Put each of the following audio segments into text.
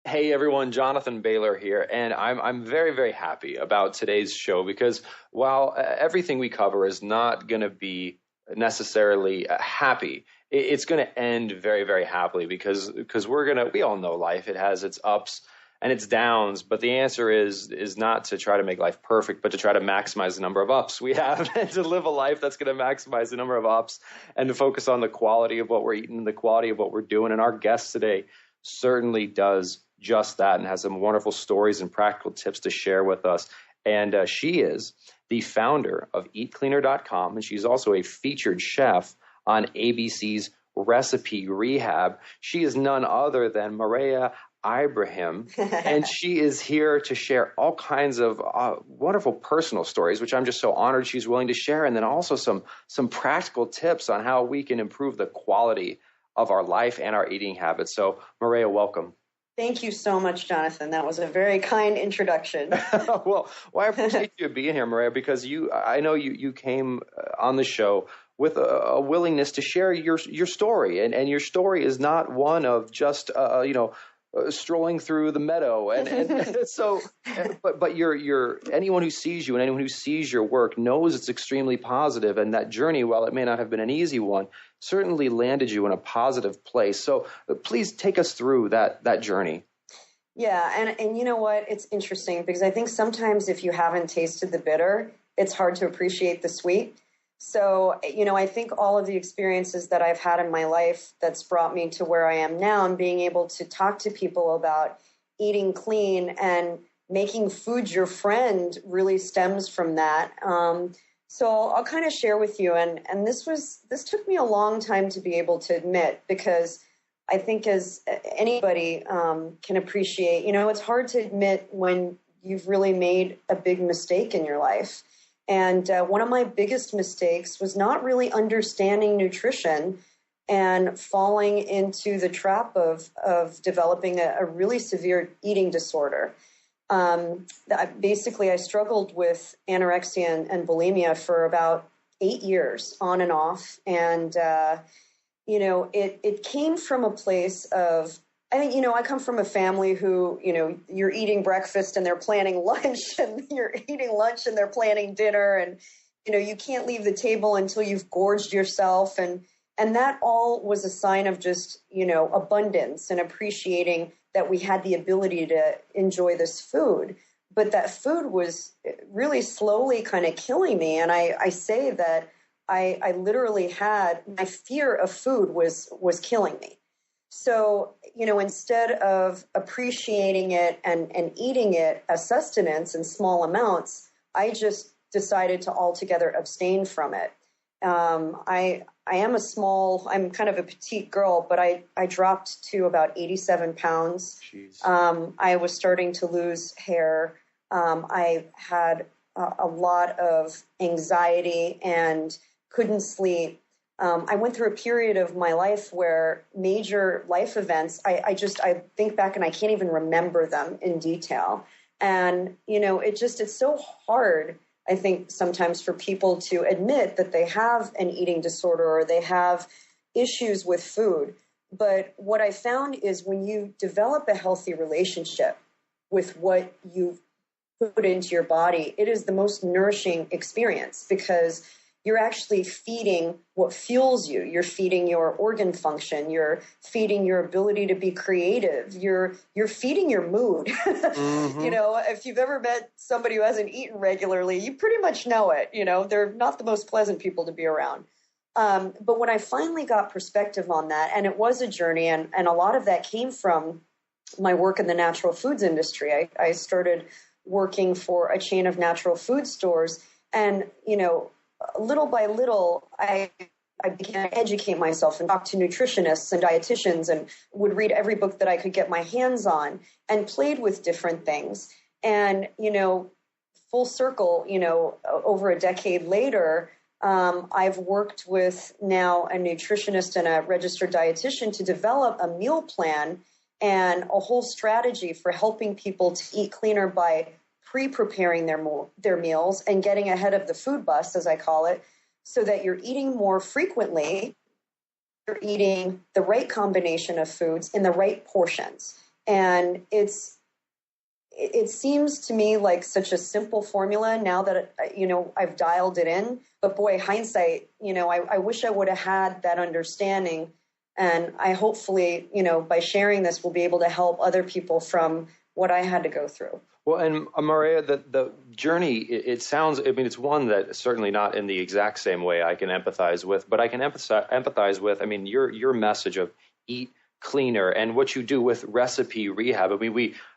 Hey everyone, Jonathan Bailor here, and I'm very, very happy about today's show because while everything we cover is not going to be necessarily happy, it's going to end very, very happily because we all know life. It has its ups and its downs, but the answer is not to try to make life perfect, but to try to maximize the number of ups we have and to live a life that's going to maximize the number of ups and to focus on the quality of what we're eating, the quality of what we're doing. And our guest today certainly does just that and has some wonderful stories and practical tips to share with us. And she is the founder of eatcleaner.com, and she's also a featured chef on ABC's Recipe Rehab. She is none other than Mareya Ibrahim, and she is here to share all kinds of wonderful personal stories, which I'm just so honored she's willing to share, and then also some practical tips on how we can improve the quality of our life and our eating habits. So, Mareya, welcome. Thank you so much, Jonathan. That was a very kind introduction. Well, I appreciate you being here, Mareya, because I know you came on the show with a willingness to share your story, and your story is not one of just strolling through the meadow, and so, but you're anyone who sees you and anyone who sees your work knows it's extremely positive, and that journey, while it may not have been an easy one, certainly landed you in a positive place. So please take us through that journey. Yeah, and you know what? It's interesting because I think sometimes if you haven't tasted the bitter, it's hard to appreciate the sweet. So, I think all of the experiences that I've had in my life that's brought me to where I am now and being able to talk to people about eating clean and making food your friend really stems from that. So I'll kind of share with you, and this took me a long time to be able to admit, because I think as anybody can appreciate, it's hard to admit when you've really made a big mistake in your life. And one of my biggest mistakes was not really understanding nutrition and falling into the trap of developing a really severe eating disorder. Basically, I struggled with anorexia and bulimia for about 8 years, on and off. And, it came from a place of, I think, I come from a family who, you're eating breakfast and they're planning lunch, and you're eating lunch and they're planning dinner. And, you can't leave the table until you've gorged yourself. And that all was a sign of just, abundance and appreciating that we had the ability to enjoy this food. But that food was really slowly kind of killing me. And I say that I literally had, my fear of food was killing me. So, instead of appreciating it and eating it as sustenance in small amounts, I just decided to altogether abstain from it. I'm kind of a petite girl, but I dropped to about 87 pounds. I was starting to lose hair. I had a lot of anxiety and couldn't sleep. I went through a period of my life where major life events, I think back and I can't even remember them in detail. And, it's so hard, I think, sometimes for people to admit that they have an eating disorder or they have issues with food. But what I found is when you develop a healthy relationship with what you put into your body, it is the most nourishing experience, because you're actually feeding what fuels you. You're feeding your organ function. You're feeding your ability to be creative. You're feeding your mood. Mm-hmm. If you've ever met somebody who hasn't eaten regularly, you pretty much know it. They're not the most pleasant people to be around. But when I finally got perspective on that, and it was a journey, and a lot of that came from my work in the natural foods industry. I started working for a chain of natural food stores, and, little by little, I began to educate myself and talk to nutritionists and dietitians, and would read every book that I could get my hands on, and played with different things. And, full circle, over a decade later, I've worked with now a nutritionist and a registered dietitian to develop a meal plan and a whole strategy for helping people to eat cleaner by pre-preparing their meals and getting ahead of the food bus, as I call it, so that you're eating more frequently, you're eating the right combination of foods in the right portions. And it seems to me like such a simple formula now that, I've dialed it in. But boy, hindsight, I wish I would have had that understanding. And I hopefully, by sharing this, will be able to help other people from what I had to go through. Well, and Mareya, the journey, it sounds, it's one that certainly not in the exact same way I can empathize with, but I can empathize with, your message of eat cleaner and what you do with recipe rehab.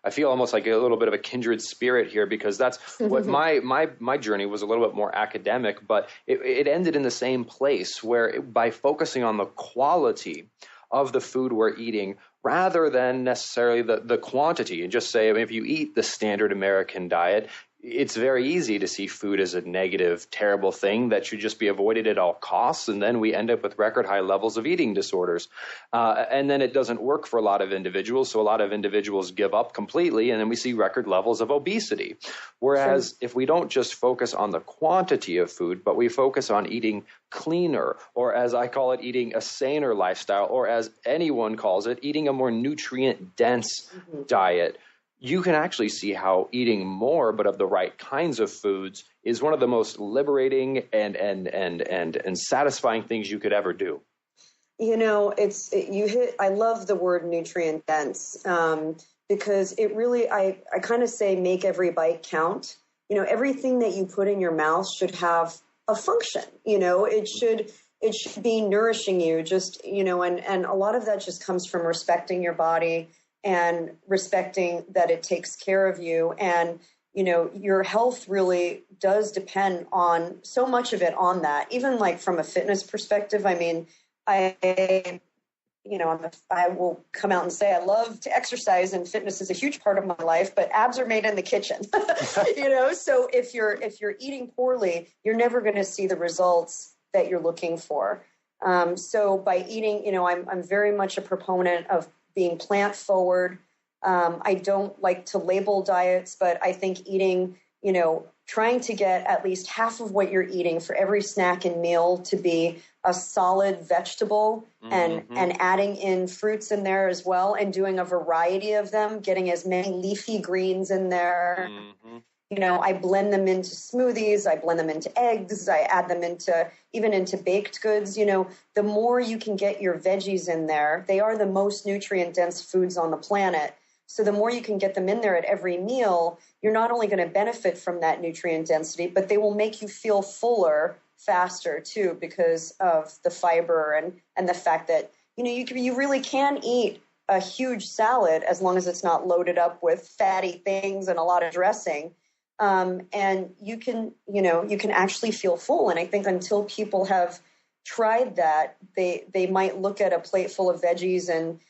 I feel almost like a little bit of a kindred spirit here, because that's what my journey was, a little bit more academic, but it ended in the same place where by focusing on the quality of the food we're eating rather than necessarily the quantity, and just say, if you eat the standard American diet, it's very easy to see food as a negative, terrible thing that should just be avoided at all costs. And then we end up with record high levels of eating disorders. And then it doesn't work for a lot of individuals. So a lot of individuals give up completely. And then we see record levels of obesity. Whereas if we don't just focus on the quantity of food, but we focus on eating cleaner, or as I call it, eating a saner lifestyle, or as anyone calls it, eating a more nutrient dense diet, you can actually see how eating more, but of the right kinds of foods, is one of the most liberating and satisfying things you could ever do. I love the word nutrient dense, because it really, I kind of say, make every bite count. Everything that you put in your mouth should have a function. It should be nourishing you, and a lot of that just comes from respecting your body and respecting that it takes care of you. And, your health really does depend on so much of it on that. Even like from a fitness perspective, I will come out and say I love to exercise, and fitness is a huge part of my life, but abs are made in the kitchen, so if you're eating poorly, you're never going to see the results that you're looking for. So by eating, I'm very much a proponent of being plant forward. I don't like to label diets, but I think eating, trying to get at least half of what you're eating for every snack and meal to be a solid vegetable, and adding in fruits in there as well, and doing a variety of them, getting as many leafy greens in there. I blend them into smoothies, I blend them into eggs, I add them into baked goods. The more you can get your veggies in there, they are the most nutrient dense foods on the planet. So the more you can get them in there at every meal, you're not only going to benefit from that nutrient density, but they will make you feel fuller faster too, because of the fiber and the fact that, you really can eat a huge salad as long as it's not loaded up with fatty things and a lot of dressing. And you can actually feel full. And I think until people have tried that, they might look at a plate full of veggies and,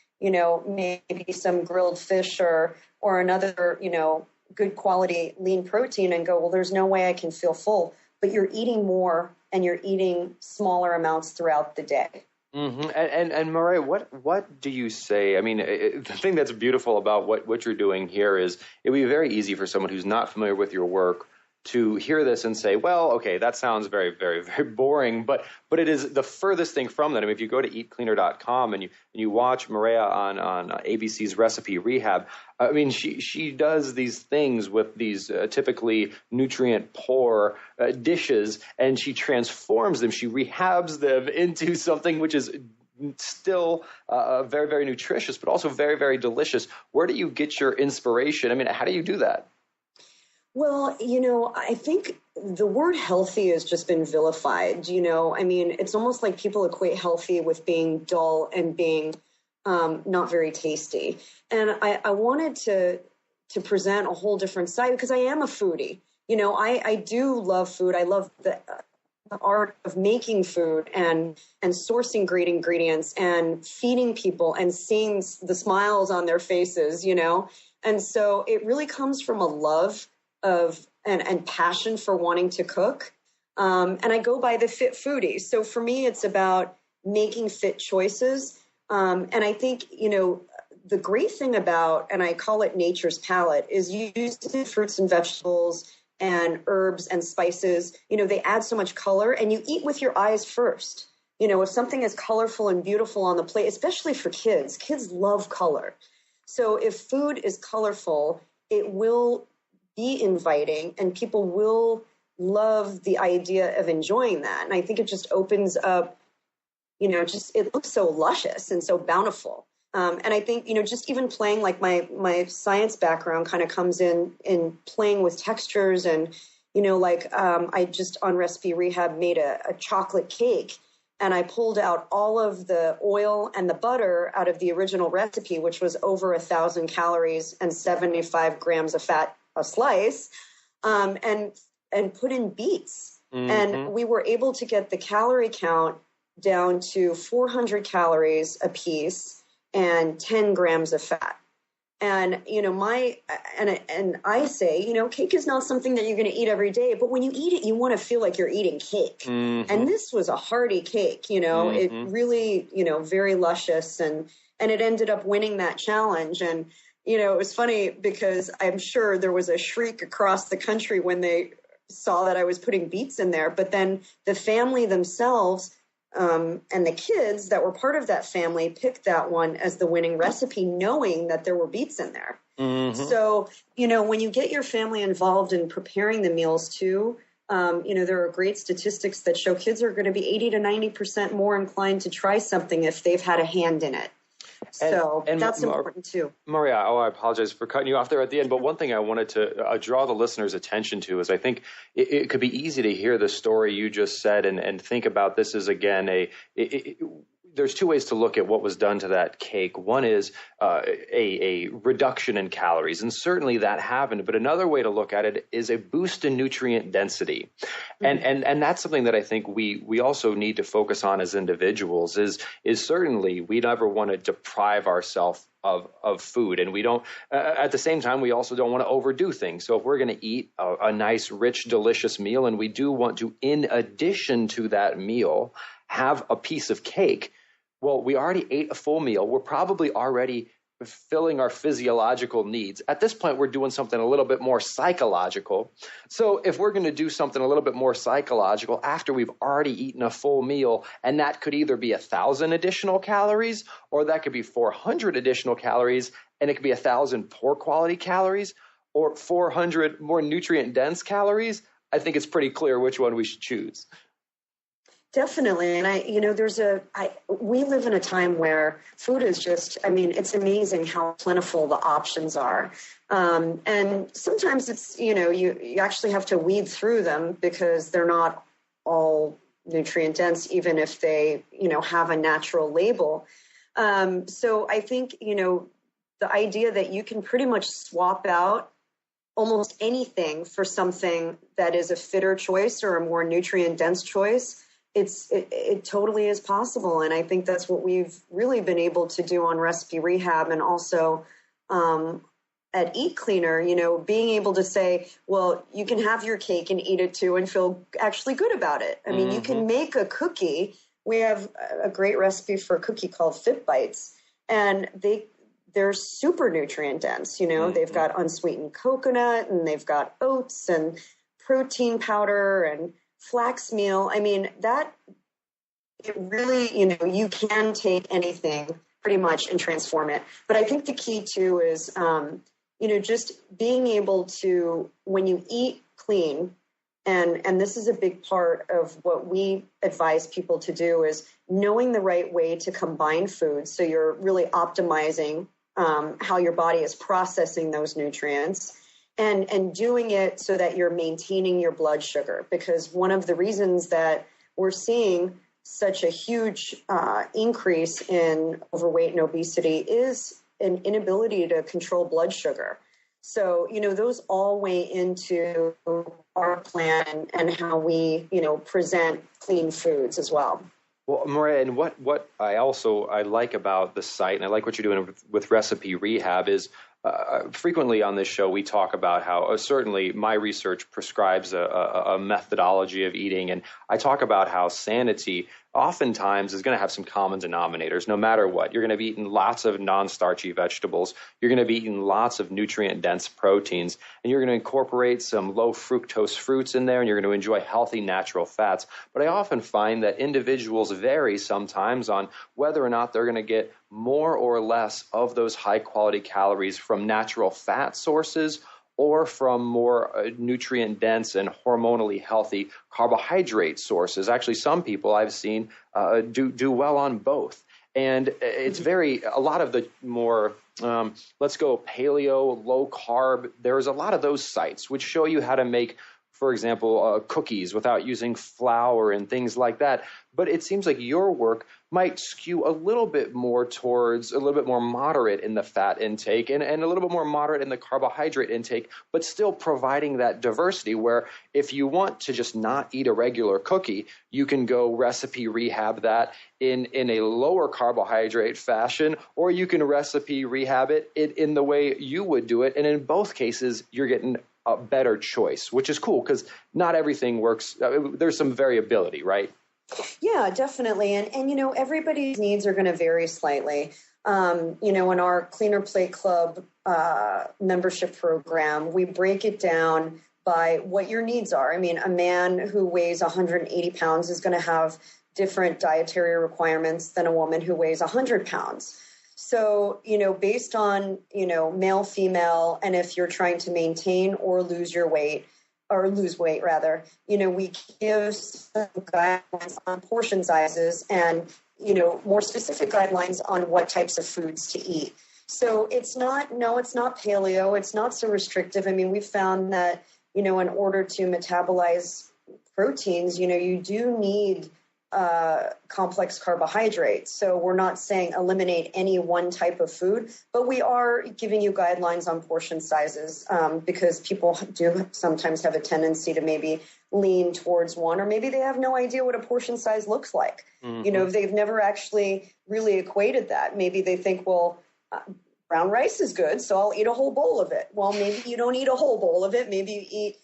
maybe some grilled fish or another, good quality lean protein and go, well, there's no way I can feel full. But you're eating more and you're eating smaller amounts throughout the day. Mm-hmm. And Mareya, what do you say? The thing that's beautiful about what you're doing here is it would be very easy for someone who's not familiar with your work to hear this and say, well, okay, that sounds very, very, very boring, but it is the furthest thing from that. If you go to eatcleaner.com and you watch Mareya on ABC's Recipe Rehab, she does these things with these typically nutrient poor dishes, and she transforms them, she rehabs them into something which is still very, very nutritious, but also very, very delicious. Where do you get your inspiration? How do you do that? Well, I think the word healthy has just been vilified. It's almost like people equate healthy with being dull and being not very tasty. And I wanted to present a whole different side, because I am a foodie. I do love food. I love the art of making food and sourcing great ingredients and feeding people and seeing the smiles on their faces, And so it really comes from a love of and passion for wanting to cook. And I go by the fit foodie. So for me, it's about making fit choices. And I think, the great thing about, and I call it nature's palette, is using fruits and vegetables and herbs and spices. They add so much color, and you eat with your eyes first. If something is colorful and beautiful on the plate, especially for kids love color. So if food is colorful, it will be inviting and people will love the idea of enjoying that. And I think it just opens up, it looks so luscious and so bountiful. And I think, just even playing, like my science background kind of comes in playing with textures and, I just on Recipe Rehab made a chocolate cake, and I pulled out all of the oil and the butter out of the original recipe, which was over 1,000 calories and 75 grams of fat a slice, and put in beets. Mm-hmm. And we were able to get the calorie count down to 400 calories a piece and 10 grams of fat. And, I say, cake is not something that you're going to eat every day, but when you eat it, you want to feel like you're eating cake. Mm-hmm. And this was a hearty cake, mm-hmm. It really, very luscious, and it ended up winning that challenge. And, it was funny because I'm sure there was a shriek across the country when they saw that I was putting beets in there, but then the family themselves, and the kids that were part of that family picked that one as the winning recipe, knowing that there were beets in there. Mm-hmm. So, when you get your family involved in preparing the meals too, there are great statistics that show kids are going to be 80 to 90% more inclined to try something if they've had a hand in it. So that's important too. Mareya, I apologize for cutting you off there at the end, but one thing I wanted to draw the listeners' attention to is I think it could be easy to hear the story you just said and think about this as, again, there's two ways to look at what was done to that cake. One is a reduction in calories, and certainly that happened. But another way to look at it is a boost in nutrient density. Mm-hmm. And that's something that I think we also need to focus on as individuals is certainly we never want to deprive ourselves of food. And we don't, at the same time, we also don't want to overdo things. So if we're going to eat a nice, rich, delicious meal, and we do want to, in addition to that meal, have a piece of cake, well, we already ate a full meal. We're probably already filling our physiological needs. At this point, we're doing something a little bit more psychological. So if we're going to do something a little bit more psychological after we've already eaten a full meal, and that could either be 1,000 additional calories, or that could be 400 additional calories, and it could be 1,000 poor quality calories, or 400 more nutrient dense calories, I think it's pretty clear which one we should choose. Definitely. And we live in a time where food is just, it's amazing how plentiful the options are. And sometimes it's, you actually have to weed through them because they're not all nutrient dense, even if they, have a natural label. So I think, the idea that you can pretty much swap out almost anything for something that is a fitter choice or a more nutrient dense choice, it totally is possible. And I think that's what we've really been able to do on Recipe Rehab, and also at Eat Cleaner, being able to say, well, you can have your cake and eat it too and feel actually good about it. Mm-hmm. You can make a cookie. We have a great recipe for a cookie called Fit Bites, and they're super nutrient dense. Mm-hmm. They've got unsweetened coconut, and they've got oats and protein powder and flax meal. That it really, you can take anything pretty much and transform it. But I think the key too is, just being able to, when you eat clean, and this is a big part of what we advise people to do, is knowing the right way to combine foods. So you're really optimizing how your body is processing those nutrients. And doing it so that you're maintaining your blood sugar, because one of the reasons that we're seeing such a huge increase in overweight and obesity is an inability to control blood sugar. So, those all weigh into our plan and how we, present clean foods as well. Well, Mareya, and what I like about the site, and I like what you're doing with Recipe Rehab, is frequently on this show, we talk about how certainly my research prescribes a methodology of eating. And I talk about how sanity oftentimes is going to have some common denominators no matter what. You're going to be eating lots of non-starchy vegetables. You're going to be eating lots of nutrient-dense proteins, and you're going to incorporate some low fructose fruits in there, and you're going to enjoy healthy natural fats. But I often find that individuals vary sometimes on whether or not they're going to get more or less of those high-quality calories from natural fat sources or from more nutrient-dense and hormonally healthy carbohydrate sources. Actually, some people I've seen do well on both. And it's a lot of the more, let's go paleo, low carb, there's a lot of those sites which show you how to make, for example, cookies without using flour and things like that. But it seems like your work might skew a little bit more towards a little bit more moderate in the fat intake and a little bit more moderate in the carbohydrate intake, but still providing that diversity where if you want to just not eat a regular cookie, you can go recipe rehab that in a lower carbohydrate fashion, or you can recipe rehab it in the way you would do it. And in both cases, you're getting a better choice, which is cool because not everything works. There's some variability, right? Yeah, definitely. And everybody's needs are going to vary slightly. In our Cleaner Plate Club membership program, we break it down by what your needs are. I mean, a man who weighs 180 pounds is going to have different dietary requirements than a woman who weighs 100 pounds. So, based on, male, female, and if you're trying to maintain or lose weight, rather, we give some guidelines on portion sizes and, more specific guidelines on what types of foods to eat. So it's not paleo. It's not so restrictive. I mean, we've found that, in order to metabolize proteins, you do need complex carbohydrates. So we're not saying eliminate any one type of food, but we are giving you guidelines on portion sizes because people do sometimes have a tendency to maybe lean towards one, or maybe they have no idea what a portion size looks like. Mm-hmm. They've never actually really equated that. Maybe they think, well, brown rice is good, so I'll eat a whole bowl of it. Well, maybe you don't eat a whole bowl of it. Maybe you eat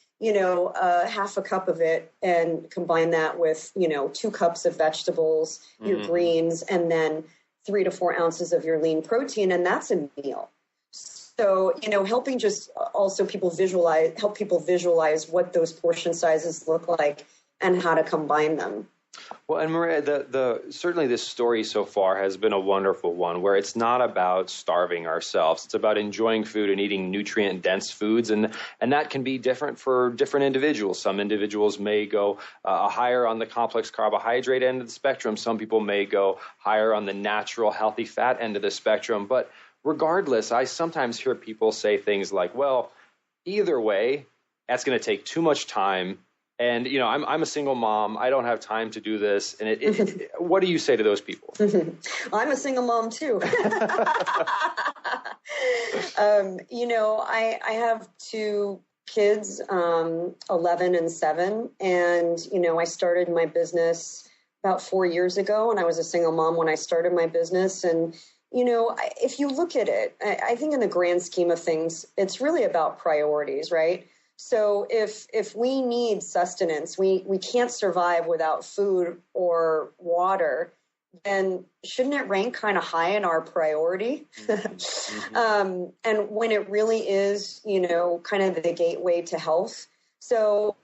half a cup of it and combine that with, 2 cups of vegetables, your greens, and then 3 to 4 ounces of your lean protein. And that's a meal. So, helping just also help people visualize what those portion sizes look like and how to combine them. Well, and Mareya, certainly this story so far has been a wonderful one where it's not about starving ourselves. It's about enjoying food and eating nutrient-dense foods, and that can be different for different individuals. Some individuals may go higher on the complex carbohydrate end of the spectrum. Some people may go higher on the natural, healthy fat end of the spectrum. But regardless, I sometimes hear people say things like, well, either way, that's going to take too much time. And, I'm a single mom. I don't have time to do this. And what do you say to those people? I'm a single mom, too. I have 2 kids, 11 and 7. And, I started my business about 4 years ago, and I was a single mom when I started my business. And, if you look at it, I think in the grand scheme of things, it's really about priorities, right? So if we need sustenance, we can't survive without food or water, then shouldn't it rank kind of high in our priority? And when it really is, kind of the gateway to health. So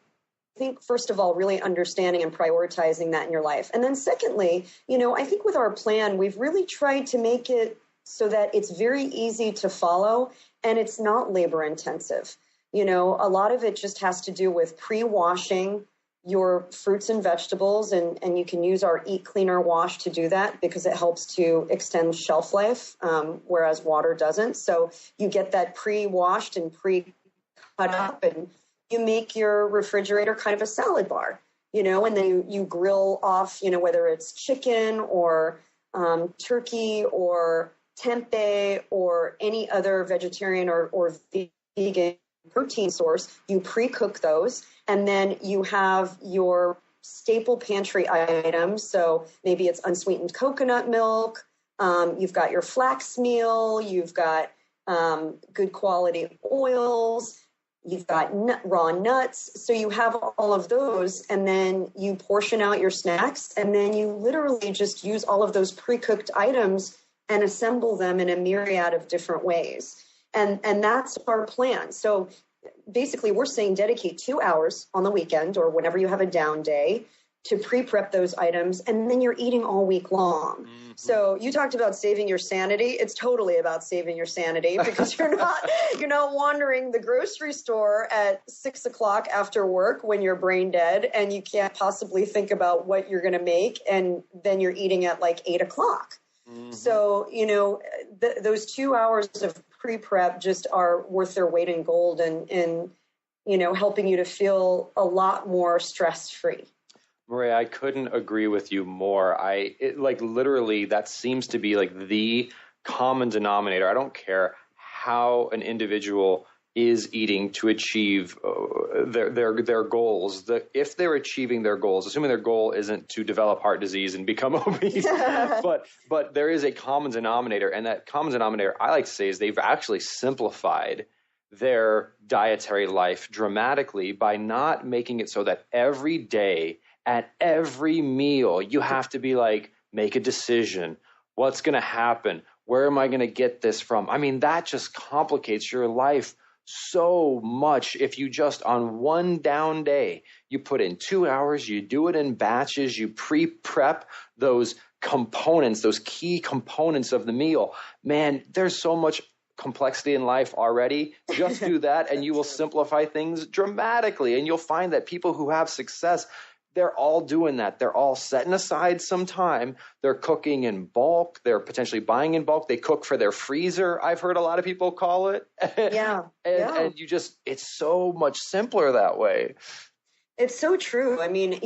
I think, first of all, really understanding and prioritizing that in your life. And then secondly, I think with our plan, we've really tried to make it so that it's very easy to follow and it's not labor intensive. A lot of it just has to do with pre-washing your fruits and vegetables, and you can use our Eat Cleaner wash to do that because it helps to extend shelf life, whereas water doesn't. So you get that pre-washed and pre-cut up, and you make your refrigerator kind of a salad bar, and then you grill off, whether it's chicken or turkey or tempeh or any other vegetarian or vegan protein source, you pre-cook those, and then you have your staple pantry items. So maybe it's unsweetened coconut milk, you've got your flax meal, you've got good quality oils, You've got raw nuts. So you have all of those, and then you portion out your snacks, and then you literally just use all of those pre-cooked items and assemble them in a myriad of different ways. And that's our plan. So basically, we're saying dedicate 2 hours on the weekend or whenever you have a down day to pre-prep those items, and then you're eating all week long. Mm-hmm. So you talked about saving your sanity. It's totally about saving your sanity, because you're not wandering the grocery store at 6 o'clock after work when you're brain dead and you can't possibly think about what you're going to make, and then you're eating at like 8 o'clock. Mm-hmm. So, those 2 hours of pre-prep just are worth their weight in gold and helping you to feel a lot more stress-free. Mareya, I couldn't agree with you more. Literally, that seems to be like the common denominator. I don't care how an individual is eating to achieve their goals. If they're achieving their goals, assuming their goal isn't to develop heart disease and become obese, but there is a common denominator, and that common denominator, I like to say, is they've actually simplified their dietary life dramatically by not making it so that every day, at every meal, you have to be like, make a decision. What's going to happen? Where am I going to get this from? I mean, that just complicates your life so much. If you just on one down day, you put in 2 hours, you do it in batches, you pre-prep those components, those key components of the meal. Man, there's so much complexity in life already. Just do that and you will simplify things dramatically. And you'll find that people who have success, they're all doing that. They're all setting aside some time. They're cooking in bulk. They're potentially buying in bulk. They cook for their freezer, I've heard a lot of people call it. Yeah. And it's so much simpler that way. It's so true. I mean,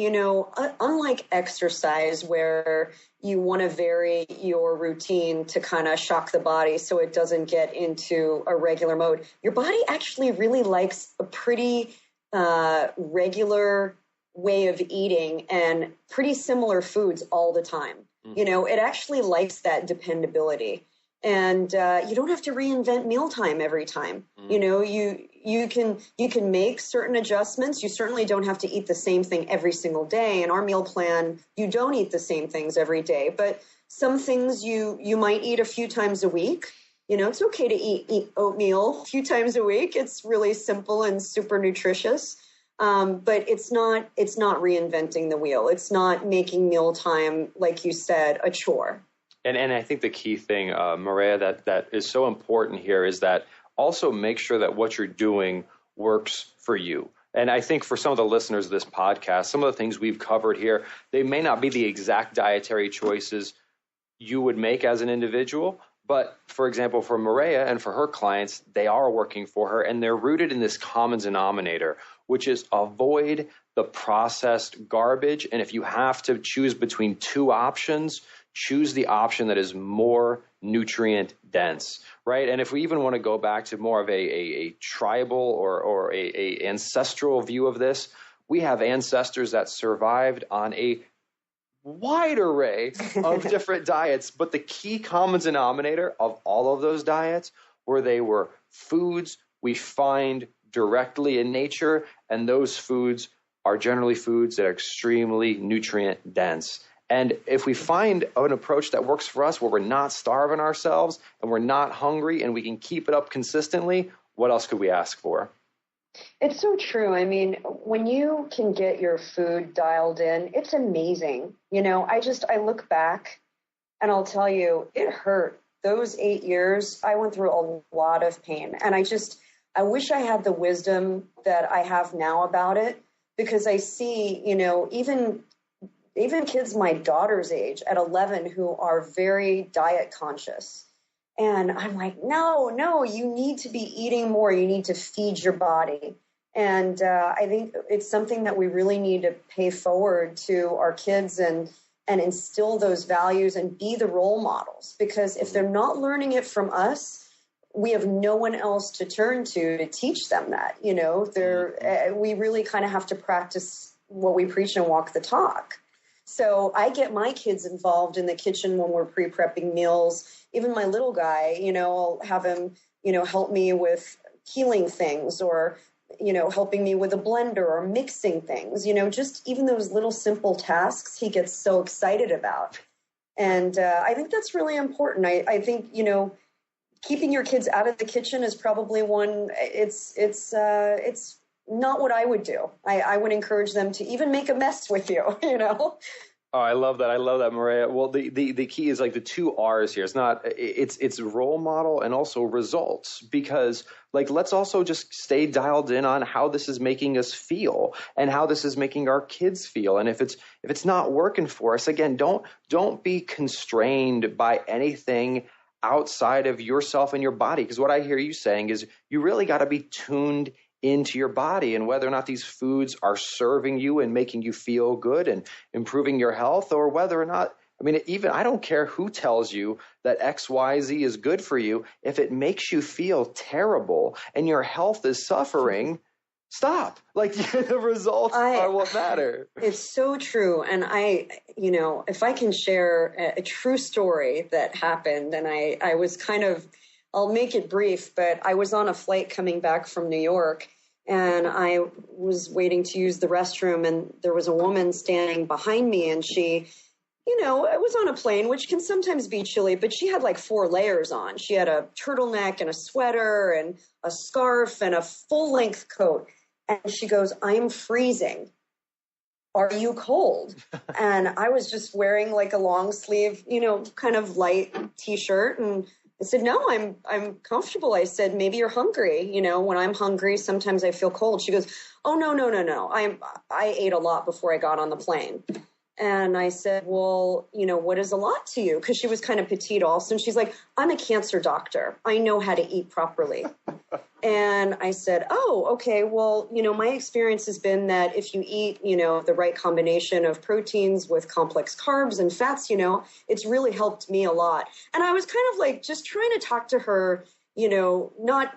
unlike exercise where you want to vary your routine to kind of shock the body so it doesn't get into a regular mode, your body actually really likes a pretty regular way of eating and pretty similar foods all the time. Mm-hmm. It actually likes that dependability. And you don't have to reinvent mealtime every time. Mm-hmm. You can make certain adjustments. You certainly don't have to eat the same thing every single day. In our meal plan, you don't eat the same things every day, but some things you might eat a few times a week. It's okay to eat oatmeal a few times a week. It's really simple and super nutritious. But it's not reinventing the wheel. It's not making mealtime, like you said, a chore. And I think the key thing, Mareya, that is so important here is that also make sure that what you're doing works for you. And I think for some of the listeners of this podcast, some of the things we've covered here, they may not be the exact dietary choices you would make as an individual. But for example, for Mareya and for her clients, they are working for her, and they're rooted in this common denominator, which is avoid the processed garbage. And if you have to choose between two options, choose the option that is more nutrient dense, right? And if we even want to go back to more of a tribal or a ancestral view of this, we have ancestors that survived on a wide array of different diets, but the key common denominator of all of those diets they were foods we find directly in nature, and those foods are generally foods that are extremely nutrient dense. And if we find an approach that works for us where we're not starving ourselves and we're not hungry and we can keep it up consistently, what else could we ask for? It's so true. I mean, when you can get your food dialed in, it's amazing. I look back and I'll tell you, it hurt. Those 8 years, I went through a lot of pain. And I wish I had the wisdom that I have now about it, because I see, even kids my daughter's age at 11 who are very diet conscious. And I'm like, no, you need to be eating more. You need to feed your body. And I think it's something that we really need to pay forward to our kids and instill those values and be the role models. Because if they're not learning it from us, we have no one else to turn to teach them that. We really kind of have to practice what we preach and walk the talk. So I get my kids involved in the kitchen when we're pre-prepping meals. Even my little guy, I'll have him, help me with peeling things or, helping me with a blender or mixing things, just even those little simple tasks he gets so excited about. And I think that's really important. I think, keeping your kids out of the kitchen is probably one. It's not what I would do. I would encourage them to even make a mess with you, Oh, I love that. I love that, Mareya. Well, the key is like the two R's here. It's role model and also results, because like, let's also just stay dialed in on how this is making us feel and how this is making our kids feel. And if it's not working for us, again, don't be constrained by anything outside of yourself and your body. Because what I hear you saying is you really got to be tuned into your body and whether or not these foods are serving you and making you feel good and improving your health, or whether or not, even I don't care who tells you that XYZ is good for you. If it makes you feel terrible and your health is suffering, stop. Like, the results are what matter. It's so true. And if I can share a true story that happened, and I was I'll make it brief, but I was on a flight coming back from New York, and I was waiting to use the restroom, and there was a woman standing behind me, and she, I was on a plane, which can sometimes be chilly, but she had like 4 layers on. She had a turtleneck and a sweater and a scarf and a full-length coat. And she goes, "I'm freezing. Are you cold?" And I was just wearing like a long sleeve, kind of light t-shirt, and I said, "No, I'm comfortable." I said, "Maybe you're hungry. When I'm hungry, sometimes I feel cold." She goes, "Oh, no. I ate a lot before I got on the plane." And I said, "Well, what is a lot to you?" Because she was kind of petite also. And she's like, "I'm a cancer doctor. I know how to eat properly." And I said, "Oh, okay. Well, my experience has been that if you eat, the right combination of proteins with complex carbs and fats, it's really helped me a lot." And I was kind of like just trying to talk to her, not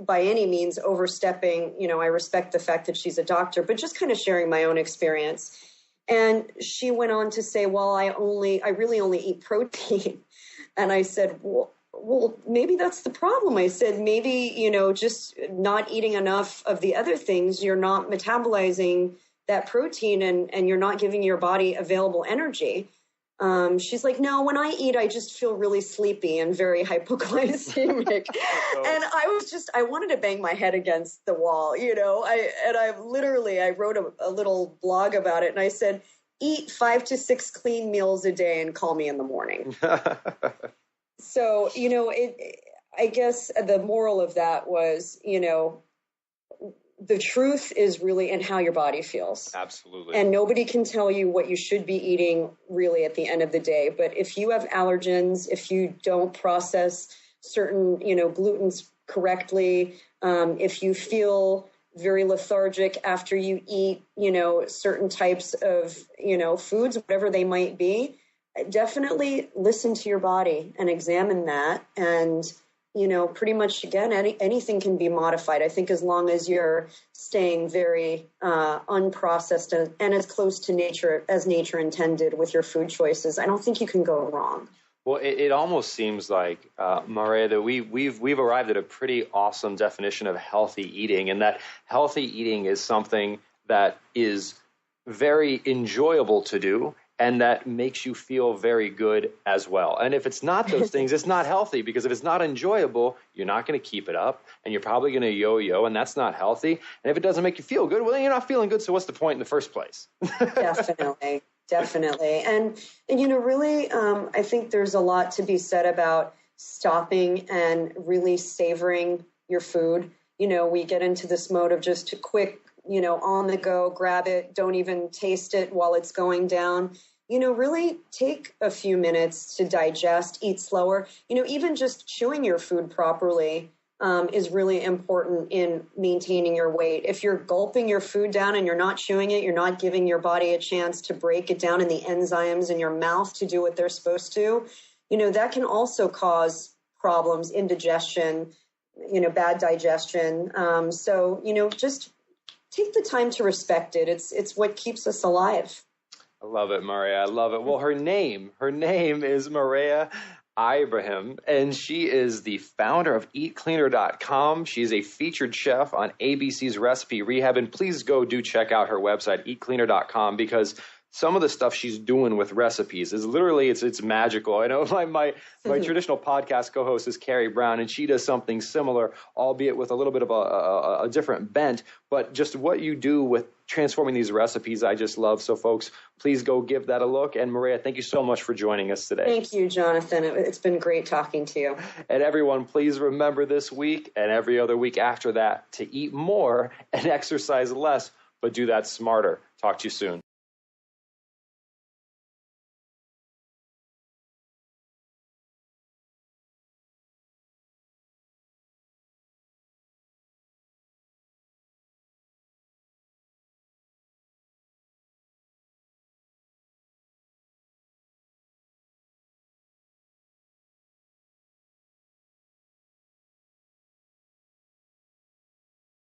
by any means overstepping. I respect the fact that she's a doctor, but just kind of sharing my own experience. And she went on to say, "Well, I really only eat protein." And I said, well, maybe that's the problem. I said, maybe, just not eating enough of the other things, you're not metabolizing that protein and you're not giving your body available energy. She's like, "No, when I eat, I just feel really sleepy and very hypoglycemic." And I wanted to bang my head against the wall, I wrote a little blog about it, and I said, "Eat 5 to 6 clean meals a day and call me in the morning." So, I guess the moral of that was, the truth is really in how your body feels. Absolutely. And nobody can tell you what you should be eating really at the end of the day. But if you have allergens, if you don't process certain, glutens correctly, if you feel very lethargic after you eat, certain types of, foods, whatever they might be, definitely listen to your body and examine that. And, pretty much, again, anything can be modified. I think as long as you're staying very unprocessed and as close to nature as nature intended with your food choices, I don't think you can go wrong. Well, it almost seems like, Mareya, that we've arrived at a pretty awesome definition of healthy eating, and that healthy eating is something that is very enjoyable to do and that makes you feel very good as well. And if it's not those things, it's not healthy, because if it's not enjoyable, you're not going to keep it up, and you're probably going to yo-yo, and that's not healthy. And if it doesn't make you feel good, well, then you're not feeling good, so what's the point in the first place? Definitely. And really, I think there's a lot to be said about stopping and really savoring your food. We get into this mode of just quick, on the go, grab it, don't even taste it while it's going down. Really take a few minutes to digest, eat slower. Even just chewing your food properly is really important in maintaining your weight. If you're gulping your food down and you're not chewing it, you're not giving your body a chance to break it down in the enzymes in your mouth to do what they're supposed to, that can also cause problems, indigestion, bad digestion. So, just take the time to respect it. It's what keeps us alive. I love it, Mareya. I love it. Well, her name is Mareya. Ibrahim, and she is the founder of EatCleaner.com. She's a featured chef on ABC's Recipe Rehab, and please go do check out her website, EatCleaner.com, because some of the stuff she's doing with recipes is literally, it's magical. I know my traditional podcast co-host is Carrie Brown, and she does something similar, albeit with a little bit of a different bent. But just what you do with transforming these recipes, I just love. So, folks, please go give that a look. And Mareya, thank you so much for joining us today. Thank you, Jonathan. It's been great talking to you. And everyone, please remember this week and every other week after that to eat more and exercise less, but do that smarter. Talk to you soon.